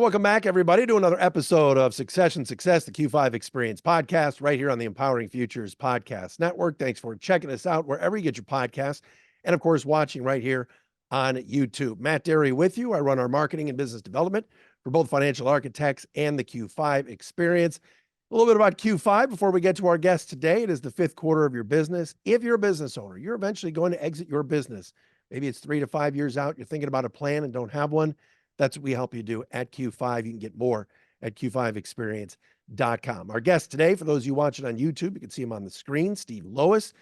And welcome back, everybody, to another episode of Succession Success, the Q5 Experience podcast, right here on the Empowering Futures Podcast Network. Thanks for checking us out wherever you get your podcasts, and of course, watching right here on YouTube. Matt Dery with you. I run our marketing and business development for both Financial Architects and the Q5 Experience. A little bit about Q5 before we get to our guest today. It is the fifth quarter of your business. If you're a business owner, you're eventually going to exit your business. Maybe it's 3 to 5 years out. You're thinking about a plan and don't have one. That's what we help you do at Q5. You can get more at q5experience.com. Our guest today, for those of you watching on YouTube, you can see him on the screen. Steve Lowisz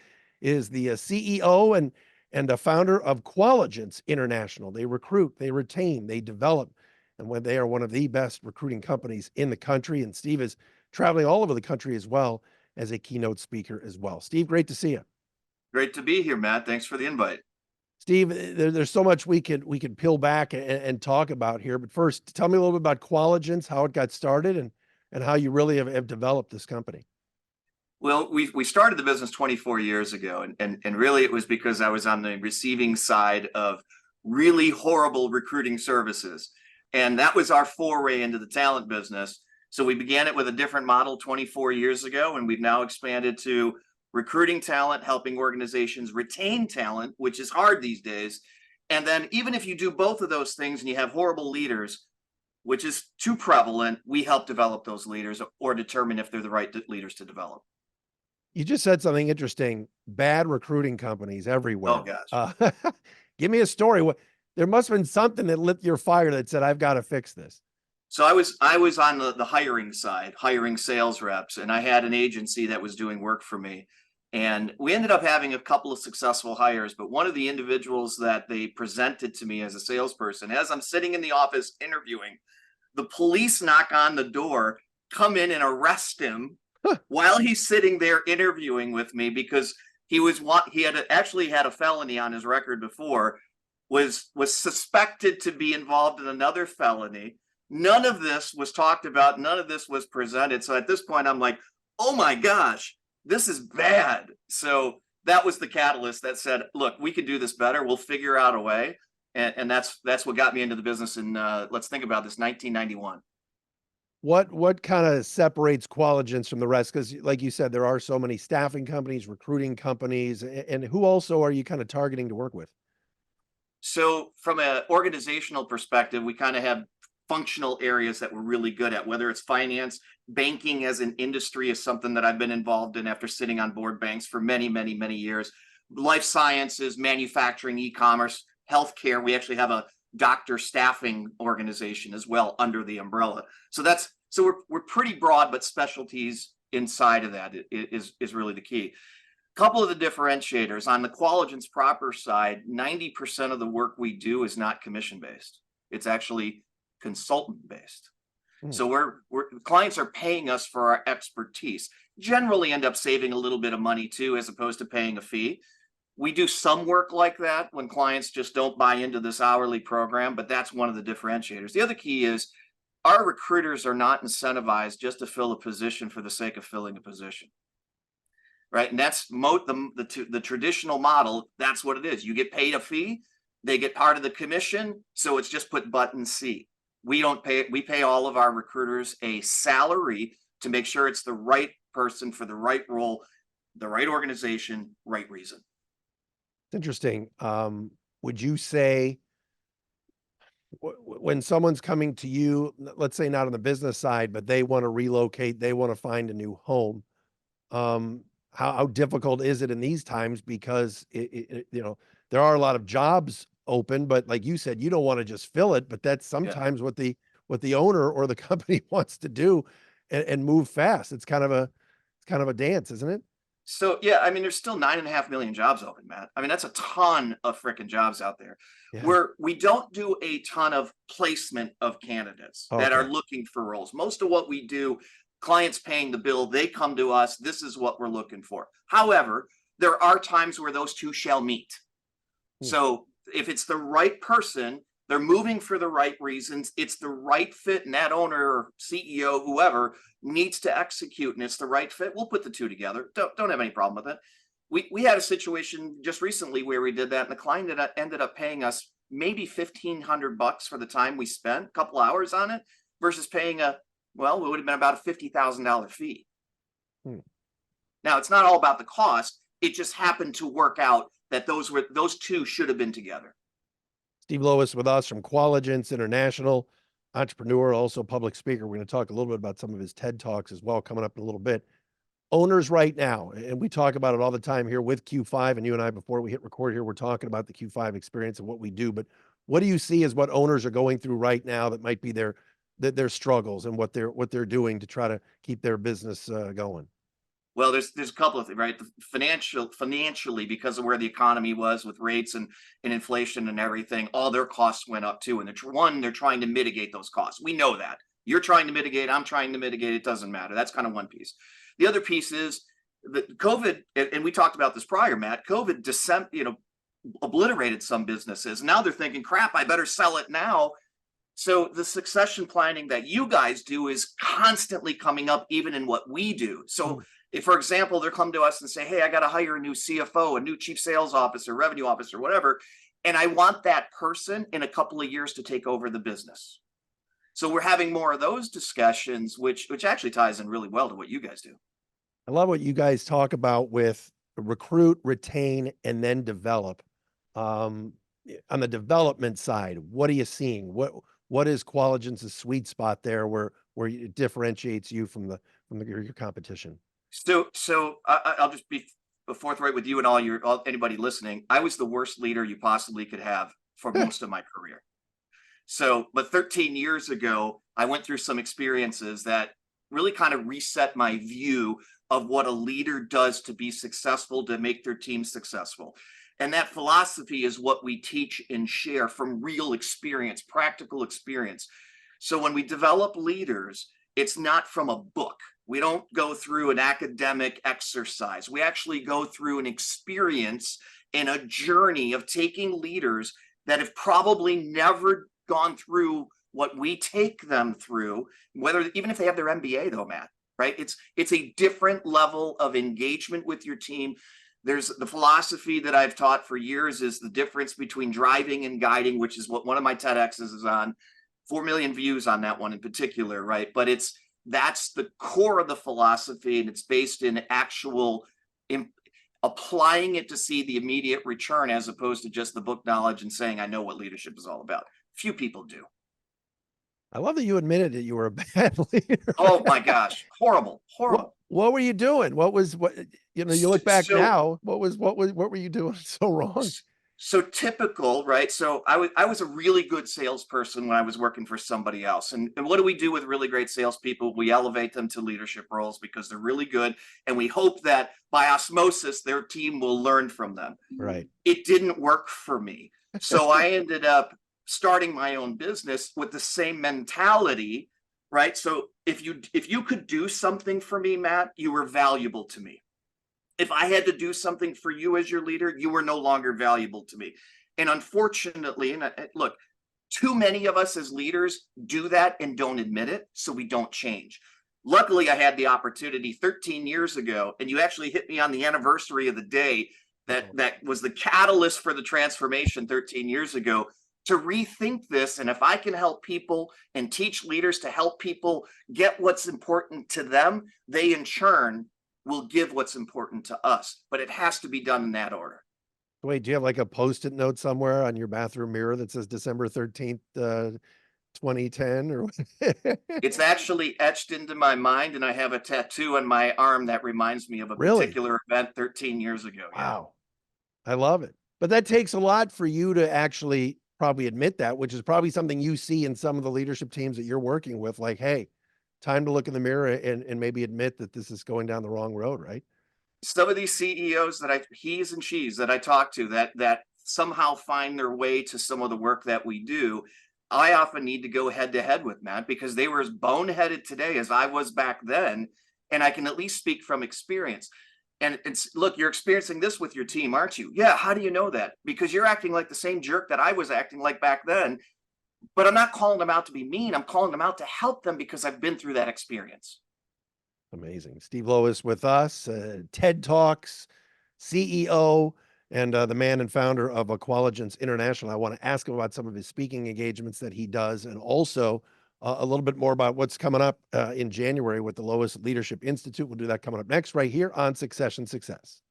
is the CEO and the founder of Qualigence International. They recruit, they retain, they develop, and when they are one of the best recruiting companies in the country. And Steve is traveling all over the country as well as a keynote speaker as well. Steve, great to see you. Great to be here, Matt. Thanks for the invite. Steve, there's so much we could peel back and talk about here. But first, tell me a little bit about Qualigence, how it got started, and how you really have developed this company. Well, we started the business 24 years ago, and really it was because I was on the receiving side of really horrible recruiting services. And that was our foray into the talent business. So we began it with a different model 24 years ago, and we've now expanded to recruiting talent, helping organizations retain talent, which is hard these days. And then even if you do both of those things and you have horrible leaders, which is too prevalent, we help develop those leaders or determine if they're the right leaders to develop. You just said something interesting. Bad recruiting companies everywhere. Oh, gosh. Give me a story. There must have been something that lit your fire that said, I've got to fix this. So I was on the hiring side, hiring sales reps, and I had an agency that was doing work for me. And we ended up having a couple of successful hires, but one of the individuals that they presented to me as a salesperson, as I'm sitting in the office interviewing, the police knock on the door, come in and arrest him while he's sitting there interviewing with me because he had actually had a felony on his record before, was suspected to be involved in another felony. None of this was talked about. None of this was presented. So at this point, I'm like, oh my gosh, this is bad. So that was the catalyst that said, look, we can do this better. We'll figure out a way. And that's what got me into the business in, let's think about this, 1991. What kind of separates Qualigence from the rest? Because like you said, there are so many staffing companies, recruiting companies, and who also are you kind of targeting to work with? So from an organizational perspective, we kind of have functional areas that we're really good at, whether it's finance. Banking as an industry is something that I've been involved in after sitting on board banks for many, many, many years. Life sciences, manufacturing, e-commerce, healthcare. We actually have a doctor staffing organization as well under the umbrella. So we're pretty broad, but specialties inside of that is really the key. Couple of the differentiators on the Qualigence proper side, 90% of the work we do is not commission based. It's actually consultant based. So clients are paying us for our expertise. Generally end up saving a little bit of money too, as opposed to paying a fee. We do some work like that when clients just don't buy into this hourly program, but that's one of the differentiators. The other key is our recruiters are not incentivized just to fill a position for the sake of filling a position. Right. And that's the traditional model. That's what it is. You get paid a fee. They get part of the commission. So it's just put button C. We pay all of our recruiters a salary to make sure it's the right person for the right role, the right organization, right reason. It's interesting. Would you say when someone's coming to you, let's say not on the business side, but they want to relocate, they want to find a new home, how difficult is it in these times? Because there are a lot of jobs open, but like you said, you don't want to just fill it, but that's sometimes what the owner or the company wants to do and move fast. It's kind of a dance, isn't it? So, yeah, I mean, there's still 9.5 million jobs open, Matt. I mean, that's a ton of freaking jobs out there. Yeah. We don't do a ton of placement of candidates that are looking for roles. Most of what we do, clients paying the bill, they come to us. This is what we're looking for. However, there are times where those two shall meet. So if it's the right person, they're moving for the right reasons, it's the right fit, and that owner or CEO, whoever, needs to execute, and it's the right fit, we'll put the two together. Don't have any problem with it. We had a situation just recently where we did that, and the client ended up paying us maybe $1,500 for the time we spent, a couple hours on it. versus paying it would have been about a $50,000 fee. Hmm. Now, it's not all about the cost. It just happened to work out that those two should have been together. Steve Lowisz with us from Qualigence International, entrepreneur, also public speaker. We're going to talk a little bit about some of his TED Talks as well coming up in a little bit. Owners right now, and we talk about it all the time here with Q5, and you and I, before we hit record here, we're talking about the Q5 experience and what we do. But what do you see as what owners are going through right now that might be their struggles and what they're doing to try to keep their business going? Well, there's a couple of things, right? Financially, because of where the economy was with rates and inflation and everything, all their costs went up too. And they're trying to mitigate those costs. We know that. You're trying to mitigate, I'm trying to mitigate. It doesn't matter. That's kind of one piece. The other piece is that COVID, and we talked about this prior, Matt. COVID obliterated some businesses. Now they're thinking, crap, I better sell it now. So the succession planning that you guys do is constantly coming up, even in what we do. So if, for example, they're come to us and say, hey, I got to hire a new CFO, a new chief sales officer, revenue officer, whatever, and I want that person in a couple of years to take over the business. So we're having more of those discussions, which actually ties in really well to what you guys do. I love what you guys talk about with recruit, retain, and then develop. On the development side, what are you seeing? What is Qualigence's sweet spot there where it differentiates you from your competition? So I'll just be forthright with you and anybody listening. I was the worst leader you possibly could have for most of my career. But 13 years ago, I went through some experiences that really kind of reset my view of what a leader does to be successful, to make their team successful. And that philosophy is what we teach and share from real experience, practical experience. So when we develop leaders, it's not from a book. We don't go through an academic exercise. We actually go through an experience and a journey of taking leaders that have probably never gone through what we take them through, even if they have their MBA though, Matt, right? It's a different level of engagement with your team. There's the philosophy that I've taught for years is the difference between driving and guiding, which is what one of my TEDx's is on. 4 million views on that one in particular, right? But that's the core of the philosophy, and it's based in applying it to see the immediate return as opposed to just the book knowledge and saying, I know what leadership is all about. Few people do. I love that you admitted that you were a bad leader. Oh my gosh. Horrible. What were you doing? You look back now, what were you doing so wrong? So typical, right? So I was a really good salesperson when I was working for somebody else. And what do we do with really great salespeople? We elevate them to leadership roles because they're really good. And we hope that by osmosis, their team will learn from them. Right. It didn't work for me. So I ended up starting my own business with the same mentality, right? So if you could do something for me, Matt, you were valuable to me. If I had to do something for you as your leader, you were no longer valuable to me. And unfortunately, look, too many of us as leaders do that and don't admit it, so we don't change. Luckily, I had the opportunity 13 years ago, and you actually hit me on the anniversary of the day that was the catalyst for the transformation 13 years ago, to rethink this. And if I can help people and teach leaders to help people get what's important to them, they in turn will give what's important to us. But it has to be done in that order. Wait, do you have like a Post-it note somewhere on your bathroom mirror that says December 13th, 2010 or It's actually etched into my mind, and I have a tattoo on my arm that reminds me of a particular event 13 years ago. Wow. I love it. But that takes a lot for you to actually probably admit that, which is probably something you see in some of the leadership teams that you're working with, like, hey, time to look in the mirror and maybe admit that this is going down the wrong road, right? Some of these CEOs he's and she's that I talk to that somehow find their way to some of the work that we do, I often need to go head to head with, Matt, because they were as boneheaded today as I was back then. And I can at least speak from experience. And look, you're experiencing this with your team, aren't you? Yeah. How do you know that? Because you're acting like the same jerk that I was acting like back then. But I'm not calling them out to be mean. I'm calling them out to help them because I've been through that experience. Amazing. Steve Lowisz with us, TED Talks, CEO, and the man and founder of Qualigence International. I want to ask him about some of his speaking engagements that he does, and also a little bit more about what's coming up in January with the Lowisz Leadership Institute. We'll do that coming up next right here on Succession Success.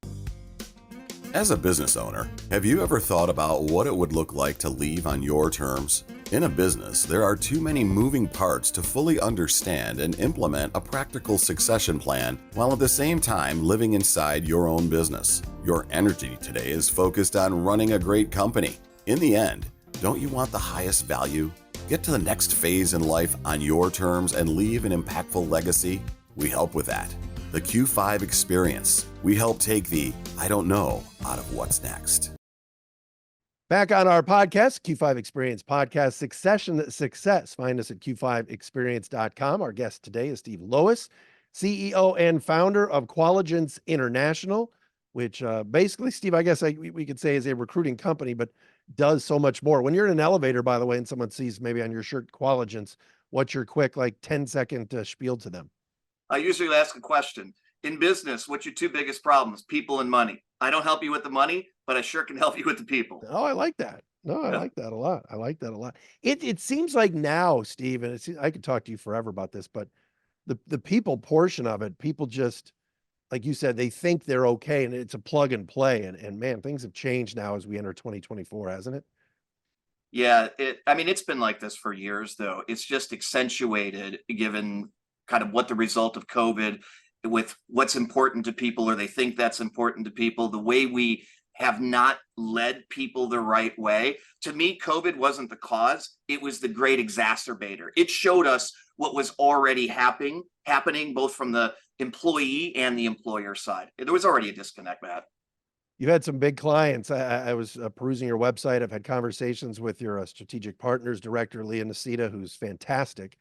As a business owner, have you ever thought about what it would look like to leave on your terms? In a business, there are too many moving parts to fully understand and implement a practical succession plan while at the same time living inside your own business. Your energy today is focused on running a great company. In the end, don't you want the highest value? Get to the next phase in life on your terms and leave an impactful legacy? We help with that. The Q5 Experience. We help take the I don't know out of what's next. Back on our podcast, Q5 Experience Podcast, Succession Success. Find us at q5experience.com. Our guest today is Steve Lowisz, CEO and founder of Qualigence International, which basically, Steve, I guess we could say is a recruiting company, but does so much more. When you're in an elevator, by the way, and someone sees maybe on your shirt Qualigence, what's your quick, like 10-second spiel to them? I usually ask a question. In business, what's your two biggest problems? People and money. I don't help you with the money, but I sure can help you with the people. Oh, I like that. No, I like that a lot. I like that a lot. It seems like now, Steve, and I could talk to you forever about this, but the people portion of it, people just, like you said, they think they're okay, and it's a plug and play. And man, things have changed now as we enter 2024, hasn't it? Yeah, it's been like this for years, though. It's just accentuated given kind of what the result of COVID with what's important to people, or they think that's important to people, the way we have not led people the right way. To me, COVID wasn't the cause. It was the great exacerbator. It showed us what was already happening both from the employee and the employer side. There was already a disconnect, Matt. You've had some big clients. I was perusing your website. I've had conversations with your strategic partners director, Leah Nasita, who's fantastic.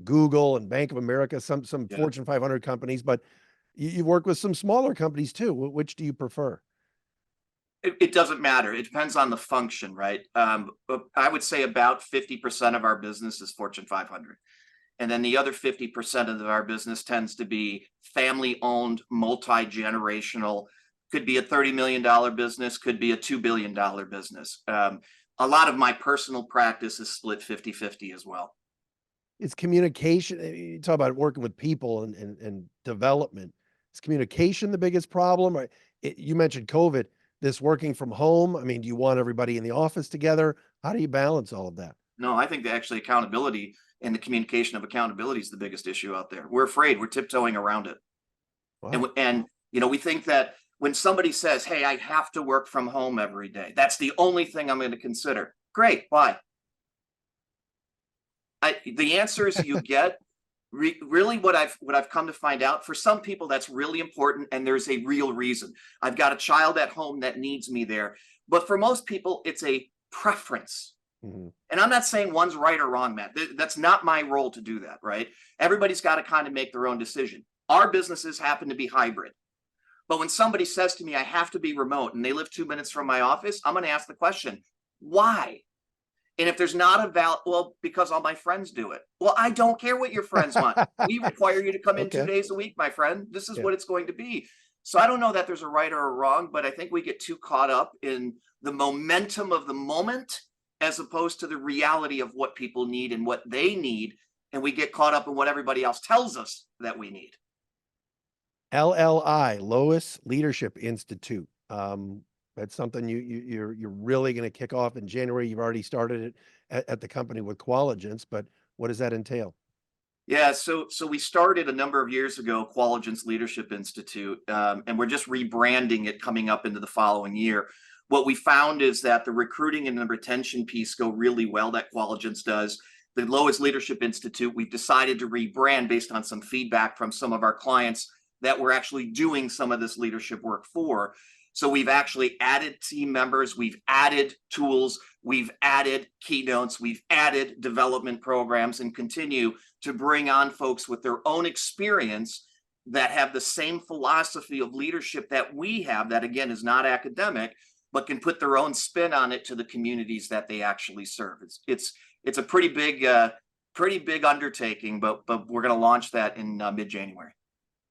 Google and Bank of America, some Fortune 500 companies, but you've worked with some smaller companies too. Which do you prefer? It doesn't matter. It depends on the function, right? But I would say about 50% of our business is Fortune 500. And then the other 50% of our business tends to be family-owned, multi-generational, could be a $30 million business, could be a $2 billion business. A lot of my personal practice is split 50-50 as well. It's communication. You talk about working with people and development. Is communication the biggest problem? You mentioned COVID, this working from home. I mean, do you want everybody in the office together? How do you balance all of that? No, I think that actually accountability and the communication of accountability is the biggest issue out there. We're afraid. We're tiptoeing around it. Wow. And we think that when somebody says, hey, I have to work from home every day, that's the only thing I'm going to consider. Great. Why? The answers you get, really what I've come to find out, for some people that's really important and there's a real reason. I've got a child at home that needs me there. But for most people, it's a preference. Mm-hmm. And I'm not saying one's right or wrong, Matt. That's not my role to do that, right? Everybody's got to kind of make their own decision. Our businesses happen to be hybrid. But when somebody says to me, I have to be remote and they live 2 minutes from my office, I'm going to ask the question, why? And if there's not a well, because all my friends do it. Well, I don't care what your friends want. We require you to come in 2 days a week, my friend. This is what it's going to be. So I don't know that there's a right or a wrong, but I think we get too caught up in the momentum of the moment as opposed to the reality of what people need and what they need. And we get caught up in what everybody else tells us that we need. LLI, Lowisz Leadership Institute. That's something you're really going to kick off in January. You've already started it at the company with Qualigence, but what does that entail? Yeah, so we started a number of years ago, Qualigence Leadership Institute, and we're just rebranding it coming up into the following year. What we found is that the recruiting and the retention piece go really well that Qualigence does. The Lowisz Leadership Institute, we've decided to rebrand based on some feedback from some of our clients that we're actually doing some of this leadership work for. So we've actually added team members, we've added tools, we've added keynotes, we've added development programs, and continue to bring on folks with their own experience that have the same philosophy of leadership that we have, that again is not academic, but can put their own spin on it to the communities that they actually serve. It's a pretty big undertaking, but we're going to launch that in mid-January.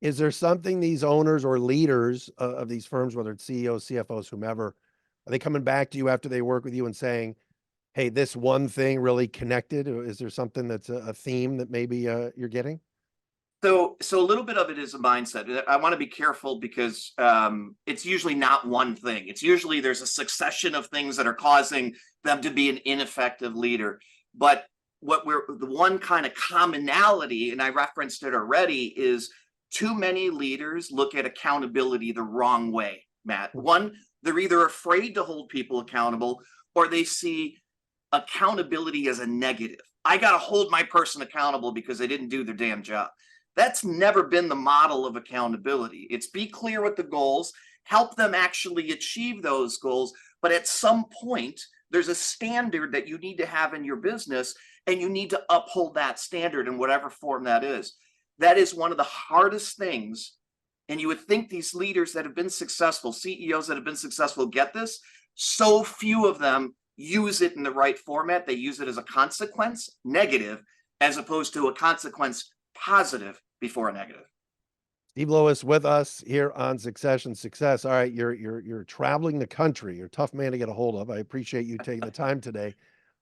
Is there something these owners or leaders of these firms, whether it's CEOs, CFOs, whomever, are they coming back to you after they work with you and saying, hey, this one thing really connected? Or is there something that's a theme that maybe you're getting? So a little bit of it is a mindset. I want to be careful because it's usually not one thing. It's usually there's a succession of things that are causing them to be an ineffective leader. But the one kind of commonality, and I referenced it already, is too many leaders look at accountability the wrong way, Matt. One, they're either afraid to hold people accountable, or they see accountability as a negative. I got to hold my person accountable because they didn't do their damn job. That's never been the model of accountability. It's be clear with the goals, help them actually achieve those goals. But at some point, there's a standard that you need to have in your business, and you need to uphold that standard in whatever form that is. That is one of the hardest things. And you would think these leaders that have been successful, CEOs that have been successful, get this. So few of them use it in the right format. They use it as a consequence, negative, as opposed to a consequence, positive, before a negative. Steve Lowisz with us here on Succession Success. All right, you're traveling the country. You're a tough man to get a hold of. I appreciate you taking the time today.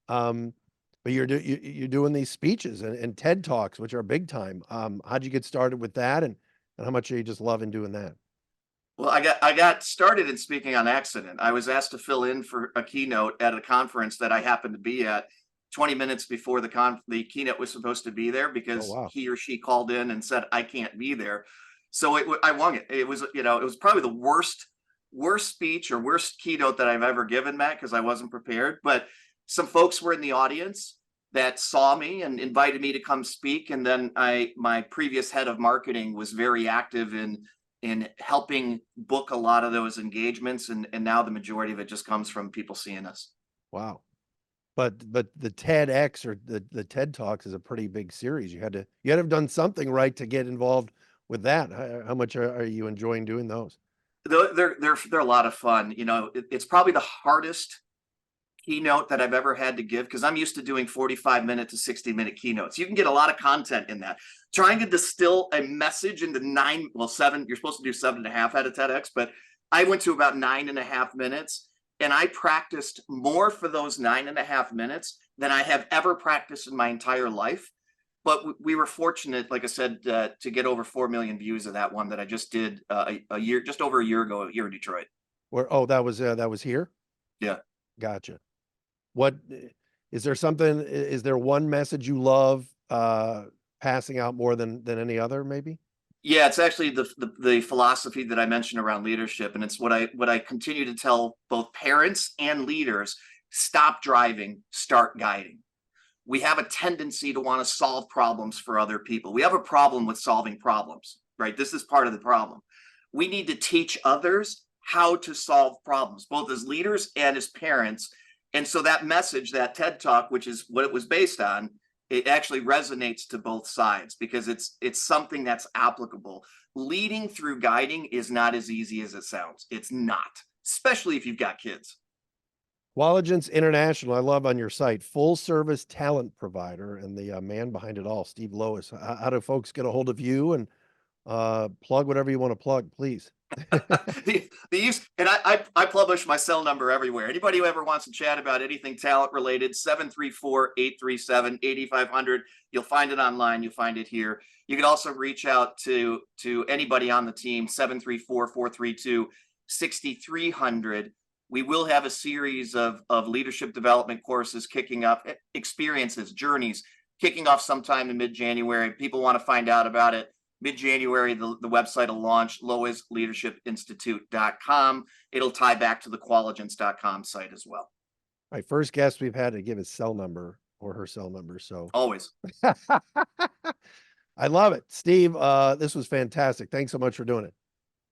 But you're doing these speeches and TED Talks, which are big time. How'd you get started with that, and how much are you just loving doing that? Well, I got started in speaking on accident. I was asked to fill in for a keynote at a conference that I happened to be at 20 minutes before the keynote was supposed to be there, because wow. he or she called in and said, I can't be there. So I won it. It was, it was probably the worst speech or worst keynote that I've ever given, Matt, because I wasn't prepared. But some folks were in the audience that saw me and invited me to come speak. And then my previous head of marketing was very active in helping book a lot of those engagements. And now the majority of it just comes from people seeing us. Wow. But the TEDx or the TED Talks is a pretty big series. You had to have done something right to get involved with that. How much are you enjoying doing those? They're a lot of fun. It's probably the hardest keynote that I've ever had to give, because I'm used to doing 45-minute to 60-minute keynotes. You can get a lot of content in that. Trying to distill a message into 7, you're supposed to do 7.5 at a TEDx, but I went to about 9.5 minutes. And I practiced more for those 9.5 minutes than I have ever practiced in my entire life. But we were fortunate, like I said, to get over 4 million views of that one that I just did just over a year ago here in Detroit. That was here? Yeah. Gotcha. What is there something? Is there one message you love passing out more than any other? Maybe. Yeah, it's actually the philosophy that I mentioned around leadership, and it's what I continue to tell both parents and leaders: stop driving, start guiding. We have a tendency to want to solve problems for other people. We have a problem with solving problems, right? This is part of the problem. We need to teach others how to solve problems, both as leaders and as parents. And so that message, that TED Talk, which is what it was based on, it actually resonates to both sides, because it's something that's applicable. Leading through guiding is not as easy as it sounds. It's not, especially if you've got kids. Qualigence International, I love on your site, full service talent provider, and the man behind it all, Steve Lowisz. How do folks get a hold of you, and plug whatever you want to plug, please? I publish my cell number everywhere. Anybody who ever wants to chat about anything talent related, 734-837-8500. You'll find it online. You'll find it here. You can also reach out to anybody on the team, 734-432-6300. We will have a series of leadership development courses kicking up, experiences, journeys, kicking off sometime in mid-January. People want to find out about it. Mid-January, the website will launch, lowiszleadershipinstitute.com. It'll tie back to the qualigence.com site as well. My first guest we've had to give his cell number or her cell number. So always. I love it. Steve, this was fantastic. Thanks so much for doing it.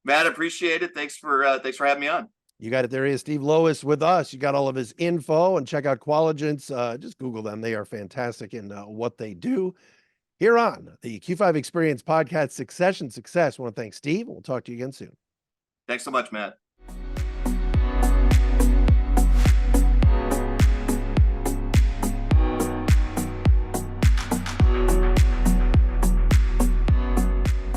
Matt, appreciate it. Thanks for having me on. You got it. There he is, Steve Lowisz with us. You got all of his info, and check out Qualigence. Just Google them. They are fantastic in what they do. Here on the Q5 Experience Podcast, Succession Success. I want to thank Steve. We'll talk to you again soon. Thanks so much, Matt.